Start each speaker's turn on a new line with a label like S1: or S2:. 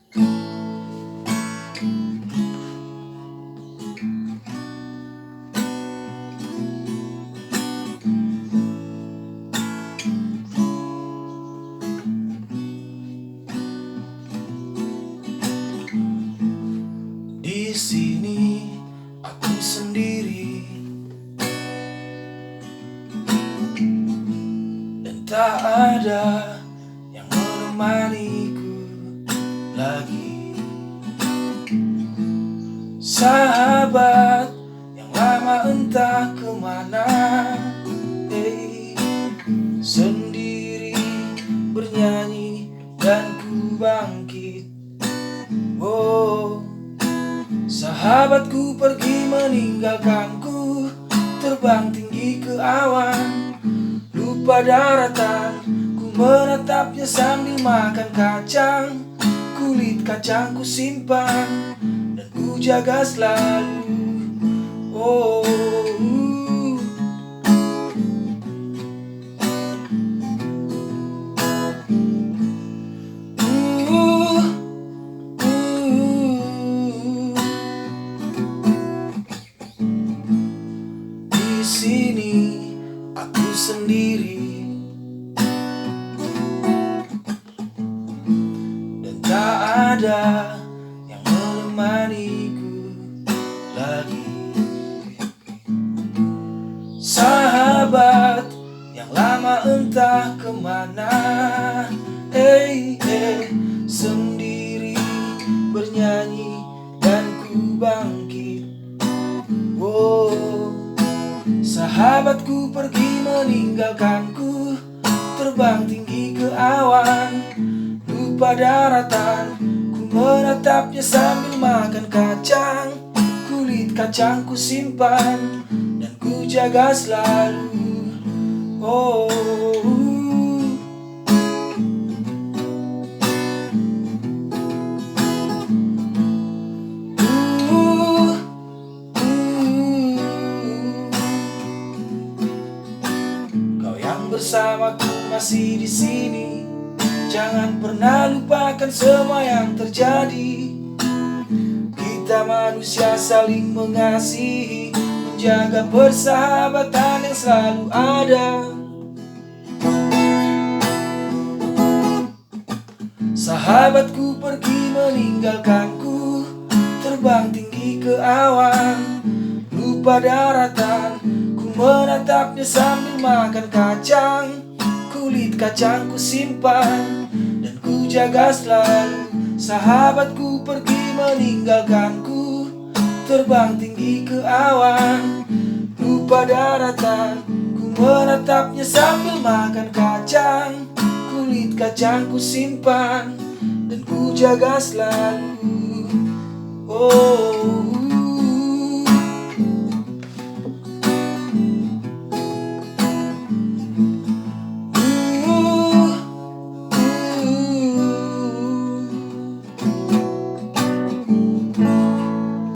S1: Di sini aku sendiri dan tak ada yang menemaniku lagi. Sahabat yang lama entah kemana, sendiri bernyanyi dan ku bangkit. Oh, sahabatku pergi meninggalkanku, terbang tinggi ke awan, lupa daratan. Ku menatapnya sambil makan kacang, kulit kacang ku simpan dan ku jaga selalu. Oh, di sini aku sendiri dan tak ada yang menemaniku lagi. Sahabat yang lama entah kemana, sendiri bernyanyi dan ku bangkit. Oh, sahabatku pergi meninggalkanku, terbang tinggi ke awan, lupa daratan. Ku menatapnya sambil makan kacang, kulit kacang ku simpan dan ku jaga selalu. Oh, kau yang bersamaku masih di sini. Jangan pernah lupakan semua yang terjadi. Kita manusia saling mengasihi, menjaga persahabatan yang selalu ada. Sahabatku pergi meninggalkanku, terbang tinggi ke awan, lupa daratan. Ku menatapnya sambil makan kacang, kulit kacang ku simpan dan ku jaga selalu. Sahabatku pergi meninggalkanku, terbang tinggi ke awan, lupa daratan. Ku menatapnya sambil makan kacang, kulit kacang ku simpan dan ku jaga selalu. Oh.